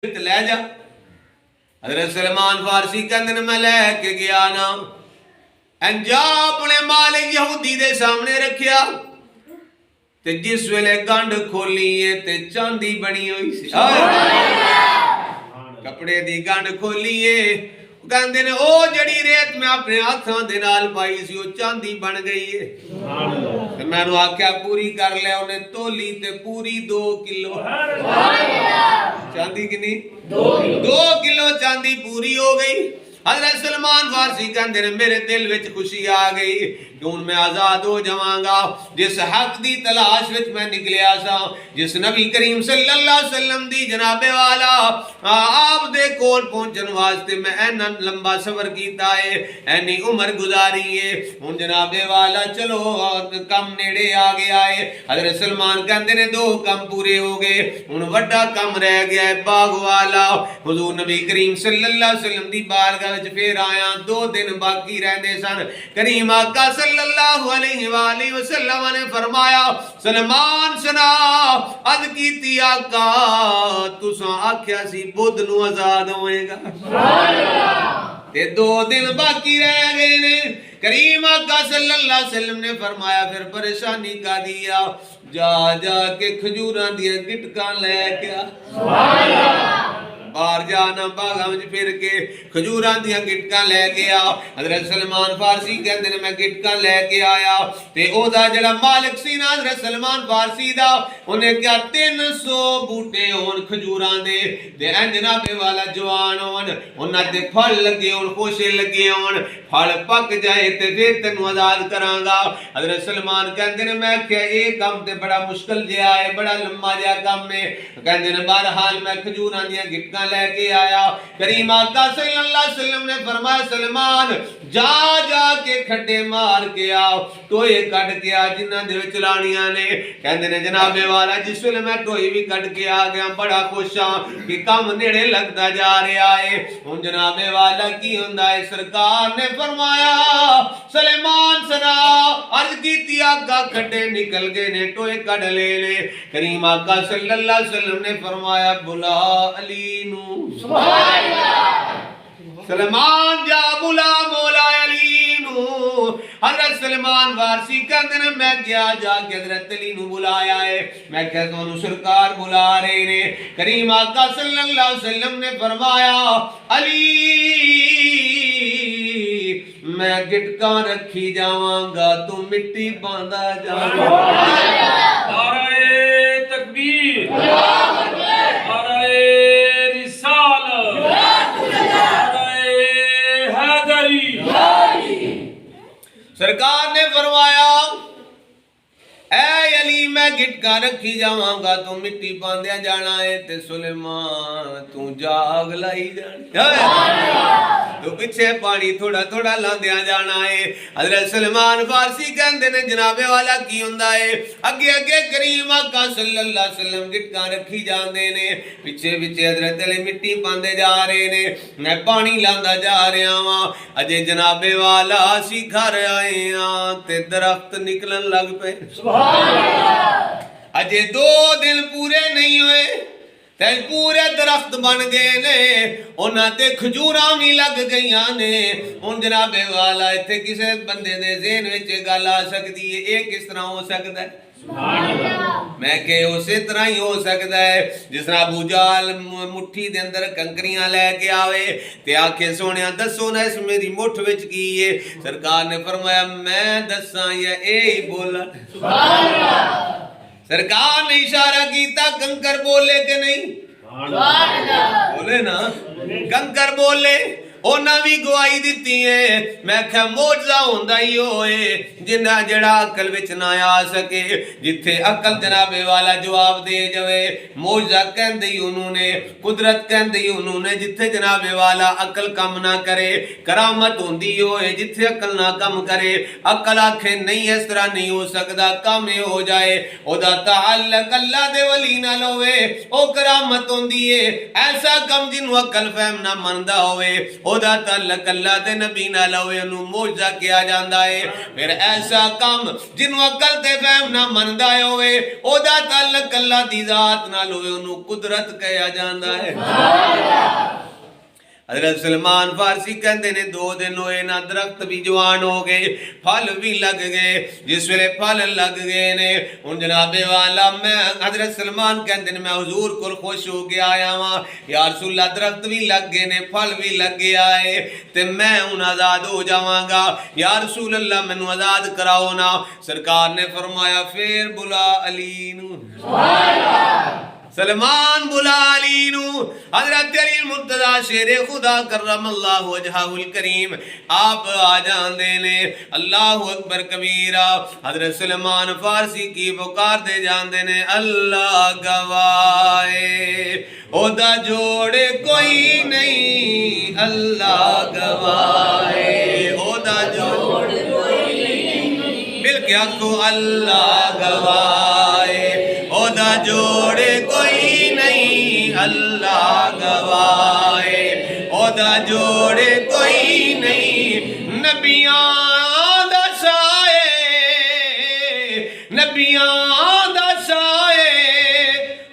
لے جا۔ حضرت سلمان فارسی کہندے نے میں لے کے گیا نا، انجا اپنے مالک یہودی دے سامنے رکھیا تے جس ویلے گنڈ کھولی ہے تے چاندی بنی ہوئی سی، کپڑے دی گنڈ کھولی ہے، کہندے نے او جڑی ریت میں اپنے ہاتھاں دے نال پائی سی او چاندی بن گئی ہے۔ تے میں نو آکھیا پوری کر لے، انہیں تولی تے پوری 2 کلو چاندی کنی 2 کلو چاندی پوری ہو گئی۔ حضرت سلمان فارسی کہندے نے میرے دل وچ خوشی آ گئی کہ ہن میں آزاد ہو جاواں گا۔ جس حق دی تلاش وچ میں نکلیا سا، جس نبی کریم صلی اللہ علیہ وسلم دی جناب والا آپ دے کول پہنچن واسطے میں اینا لمبا سفر کیتا ہے، اینی عمر گزاری ہے، ہن جناب والا چلو کم نیڑے آ گیا ہے۔ حضرت سلمان کہندے نے 2 کم پورے ہو گئے، ہن وڈا کم رہ گیا ہے باغ والا۔ حضور نبی کریم صلی اللہ علیہ وسلم دی بارگاہ وچ پھر آیا، 2 دن باقی رہندے سن۔ کریم آقا صلی اللہ علیہ وآلہ وسلم نے فرمایا سلمان سنا عد کیتی آقا تساں آکھیا سی بدھ نو آزاد ہوئے گا، تے 2 دن باقی رہ گئے نے۔ کریم آقا صلی اللہ علیہ وسلم نے فرمایا پھر پریشانی کا دیا، جا جا کے کھجوراں دیاں گٹکاں لے کے آ، باہر جانا باغاں وچ پھر کے کھجوراں دیاں گٹکاں لے کے آ۔ حضرت سلمان فارسی کہندے نے میں گٹکاں لے کے آیا تے او دا جڑا مالک سی نا حضرت سلمان فارسی دا، انہیں کیا 300 بوٹے ہون کھجوراں دے تے این جناب والا جوان ہون، انہاں تے پھل لگے ہون، خوشے لگے ہون، پھل پک جائے تے پھر تینوں آزاد کراں گا۔ حضرت سلمان کہندے نے میں کہ اے کام تے بڑا مشکل جہا ہے، بڑا لمبا جہا کام ہے۔ کہندے نے بہرحال میں کھجوراں دیاں گٹکاں لے کے آیا۔ کریم آقا صلی اللہ علیہ وسلم نے فرمایا سلمان جا جا کے کھڈے مار کے آؤ، ٹوئے کٹ کے آ جنہاں دے وچ لانیاں نے۔ کہندے نے جناب والا جس ویلے میں ٹوئی بھی کٹ کے آ گیا، بڑا خوش ہاں کہ کام نیڑے لگتا جا رہا ہے۔ ہن جناب والا کی ہوندا ہے، سرکار نے فرمایا سلیمان سنا عرض کیتی آقا کھڈے نکل گئے نے، ٹوئے کٹ لے لے۔ کریم آقا صلی اللہ علیہ وسلم نے فرمایا بلا علی نو، سلمان جا بلا مولا علی نو۔ حضرت سلمان فارسی کہندے نے میں گیا جا کے حضرت علی نو بلایا ہے، میں کہتا ہوں سرکار بلا رہے نے۔ کریم آقا صلی اللہ علیہ وسلم نے فرمایا علی میں گٹکاں رکھی جاواں گا تو مٹی باندھا جاواں گا۔ نعرہ تکبیر، نعرہ رسالت، نعرہ حیدری۔ سرکار نے فرمایا اے علی میں گٹکاں رکھی جاواں گا تو مٹی باندھیا جانا ہے، تے سلیمان تو جاگ لائی جانی، تو پیچھے پانی تھوڑا تھوڑا لاندیا جانا ہے۔ حضرت سلمان فارسی کہندے نے جناب والا کی ہوندا ہے، اگے اگے کریم آقا صلی اللہ علیہ وسلم گٹکاں رکھی جاندے نے، پیچھے پیچھے حضرت علی مٹی پاندے جا رہے نے، میں پانی لاندا جا رہا ہاں۔ اجے جناب والا اسی گھر آئے ہاں تے درخت نکلن لگ پے، اجے 2 دن پورے نہیں ہوئے تے پورے درخت بن گئے نے، انہاں تے کھجوراں بھی لگ گئیاں نے۔ ہن جناب والا ایتھے کسے بندے دے ذہن وچ گل آ سکدی ہے اے کس طرح ہو سکدا ہے؟ میں کہ اسی طرح ہی ہو سکتا ہے جس طرح ابو جہل مٹھی دے اندر کنکریاں لے کے آوے تے آکھے سونیا دسو نا اس میری مٹھ وچ کی ہے؟ سرکار نے فرمایا میں دساں یا اے ہی بولا؟ سرکار نے اشارہ کیتا کنکر بولے کہ نہیں؟ بولے نا، کنکر بولے، انہاں بھی گواہی دیتی ہے۔ میں کہ معجزہ ہوندا ہی ہوئے جنہ جڑا عقل وچ نہ آ سکے، جتھے عقل جناب والا جواب دے جوے، معجزہ کہندے ہی انہوں نے، قدرت کہندے ہی انہوں نے، جتھے جناب والا عقل کم نہ کرے، کرامت ہوندی ہوئے جتھے عقل نہ کم کرے، عقل آکھے نہیں اس طرح نہیں ہو سکدا، کم ہو جائے، او دا تعلق اللہ دے ولی نہ لوے، او کرامت ہوندی ہے۔ ایسا کم جنوں عقل فہم نہ مندا ہوئے او دا تعلق اللہ دے نبی نال ہوئے انہوں موجزہ کیا جاندہ ہے پھر ایسا کام جنہوں عقل تے فہم نہ مندہ ہوئے او دا تعلق اللہ دی ذات نال ہوئے انہوں قدرت کیا جاندہ ہے حضرت سلمان فارسی کہندے نے 2 دن ہوئے نہ درخت بھی جوان ہو گئے پھل بھی لگ گئے جس ویلے پھل لگ گئے نے ان جناب والا میں حضرت سلمان کہندے نے میں حضور کو خوش ہو کے آیا ہاں یا رسول اللہ درخت بھی لگ گئے نے پھل بھی لگ گیا ہے تے میں ان آزاد ہو جاواں گا یا رسول اللہ میں نو آزاد کراؤ نا سرکار نے فرمایا پھر بلا علی نو سلمان بلا علی نو حضرت علی مرتضی شیر خدا کرم اللہ وجہہ الکریم آپ آ جان دینے اللہ اکبر کبیرہ حضرت سلمان فارسی کی پکار دے جان دینے اللہ گوائے او دا جوڑے کوئی نہیں اللہ گوائے او دا جوڑے کوئی نہیں مل کے آنکھو اللہ گوائے او دا جوڑے کوئی نہیں اللہ گوائے او دا جوڑے کوئی نہیں نبیاں دا سائے نبیاں دا سائے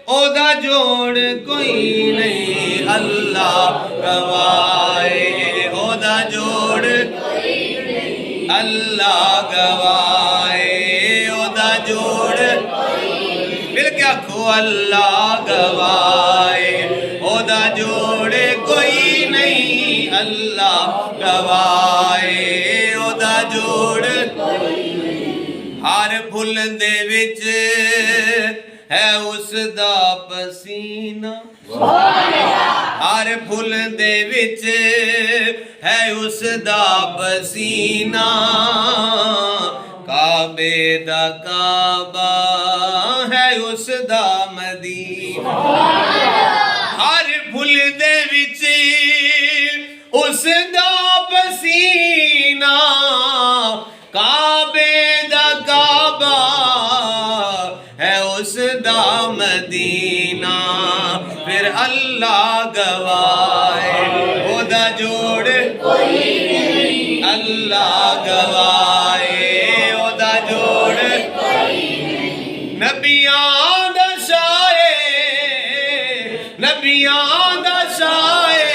او دا جوڑ کوئی نہیں اللہ گوائے او دا جوڑ کوئی نہیں اللہ گوائے او دا جوڑ مل کیا کھو اللہ گوائے او دا جوڑے کوئی نہیں اللہ گوائے او دا جوڑ ہر پھل دے وچ ہے اس دا پسینہ ہر پھل دے وچ ہے اس دا پسینہ کعبے دا کعبہ ہے اس دا مدینہ ہر پھل دے وچ اس دا پسینہ کعبے دا کعبہ ہے اس دا مدینہ پھر اللہ گوائے او دا جوڑ کوئی نہیں اللہ گوائے او دا جوڑ کوئی نہیں نبیاں دا سائے نبیاں دا سائے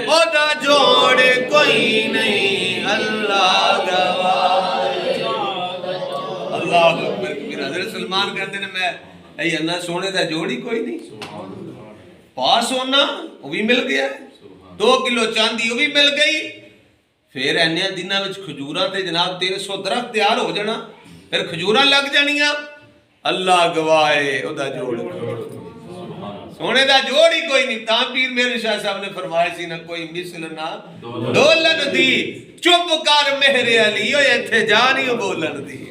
او دا جوڑ کوئی نہیں اللہ گوائے اللہ اکبر کبیرہ حضرت سلمان کہتے ہیں میں اے اللہ سونے دا جوڑ ہی کوئی نہیں پاس ہونا وہ بھی مل گیا 2 کلو چاندی وہ بھی مل گئی پھر اینیاں دنوں وچ کھجوراں تے جناب 1300 درخت تیار ہو جانا پھر کھجوراں لگ جانیاں اللہ گواہے او دا جوڑ سونے دا جوڑ ہی کوئی نہیں تاں پیر میرے شاہ صاحب نے فرمایا سی نہ کوئی مثل نہ دولن دی چپ کر مہر علی او ایتھے جا نہیں بولن دی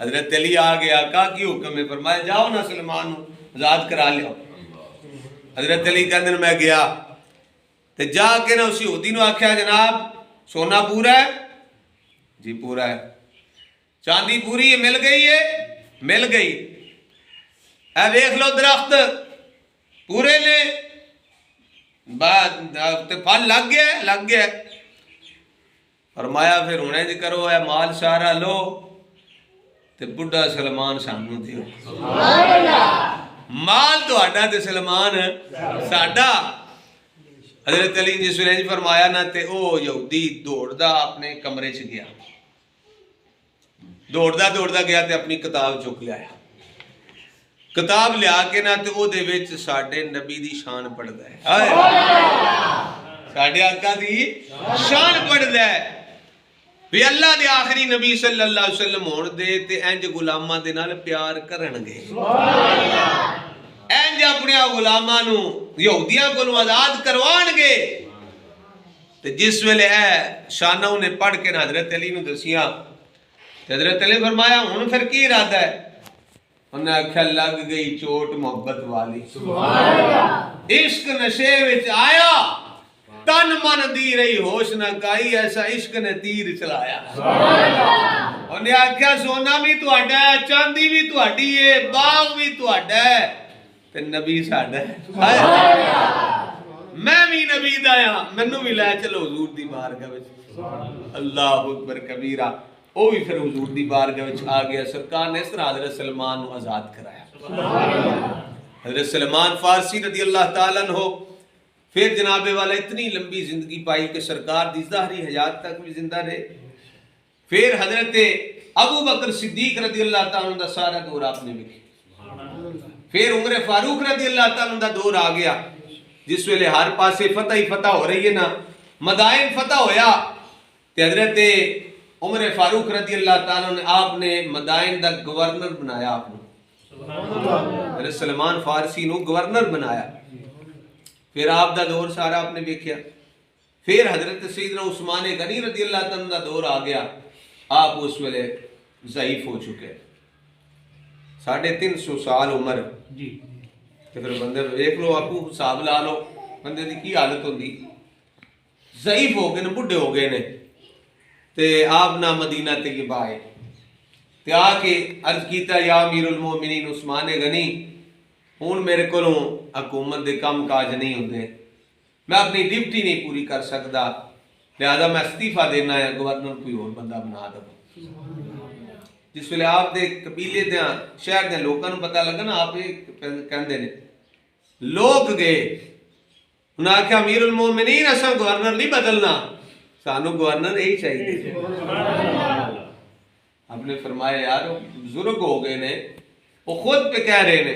حضرت علی آ گیا آقا کی حکم میں فرمایا جاؤ نا سلمان آزاد کرا لیا حضرت علی کا دن میں گیا تو جا کے نا اسی یہودی نو آکھیا جناب سونا پورا ہے جی پورا ہے چاندی پوری ہے مل گئی اے دیکھ لو درخت پورے نے پھل لگ گیا فرمایا پھر ہونے جی کرو اے مال سارا لو تے بڑھا سلمان سامنوں دیو مال تو آڈا تے سلمان ساڈا حضرت علی جس ویلے فرمایا نا تے او یہودی دوڑدا اپنے کمرے چ گیا دوڑدا گیا تے اپنی کتاب چک لیا کتاب لیا کے نا تے او دے وچ ساڈے نبی دی شان پڑھدا ہے ساڈے آقا دی شان پڑھدا ہے بھی اللہ دے آخری نبی صلی اللہ علیہ وسلم ہون دے تے انج غلاماں دے نال پیار کرن گے انج اپنے غلاماں نو یہودیاں کو آزاد کروان گے تے جس ویلے اے شانہ انہیں پڑھ کے حضرت علی نو دسیاں حضرت علی فرمایا ہن پھر کی ارادہ ہے انہوں نے آکھیا لگ گئی چوٹ محبت والی عشق نشے وچ آیا تن من دی رہی ہوش نہ کائی ایسا عشق نے تیر چلایا انہوں نے آکھیا سونا بھی تو اڈا ہے چاندی بھی تو اڈی ہے باغ بھی تو اڈا ہے تے نبی ساڈا ہے میں بھی نبی دایا مینوں بھی لے چلو حضور دی بارگاہ وچ اللہ اکبر کبیرہ وہ بھی پھر حضور دی بارگاہ وچ آ گیا سرکار نے اس طرح حضرت سلمان نو آزاد کرایا حضرت سلمان فارسی رضی اللہ تعالیٰ عنہ پھر جناب والا اتنی لمبی زندگی پائی کہ سرکار دی ظاہری حیات تک بھی زندہ رہے پھر حضرت ابو بکر صدیق رضی اللہ تعالیٰ عنہ دا سارا دور آپ نے لکھے پھر عمر فاروق رضی اللہ تعالیٰ عنہ دا دور آ گیا جس ویلے ہر پاسے فتح ہی فتح ہو رہی ہے نا مدائن فتح ہویا تے حضرت عمر فاروق رضی اللہ تعالیٰ نے آپ نے مدائن دا گورنر بنایا آپ نے حضرت سلمان فارسی نو گورنر بنایا پھر آپ دا دور سارا آپ نے دیکھیا پھر حضرت سیدنا عثمان غنی رضی اللہ تعالیٰ دا دور آ گیا آپ اس ویلے ضعیف ہو چکے 350 سال عمر جی کہ پھر بندے دیکھ لو آپ حساب لا لو بندے دی کی حالت ہوندی ضعیف ہو گئے نے بڈھے ہو گئے نے تے آپ نہ مدینہ طیبہ آئے تے آ کے عرض کیتا یا امیر المومنین عثمان غنی ہون میرے کو حکومت دے کام کاج نہیں ہوندے میں اپنی ڈیوٹی نہیں پوری کر سکتا لہذا میں استعفیٰ دینا ہے گورنر کوئی اور بندہ بنا دو جس ویلے آپ دے قبیلے دے شہر دے لوگوں کو پتہ لگا نا آپ کہندے نے لوگ گئے انہاں آکھیا امیر المومنین اساں گورنر نہیں بدلنا سانو گورنر یہی چاہیے آپ نے فرمایا یار بزرگ ہو گئے نے وہ خود پہ کہہ رہے نے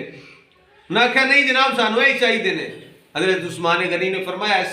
انہاں آکھیا نہیں جناب سانو یہی چاہیے نے حضرت عثمان غنی نے فرمایا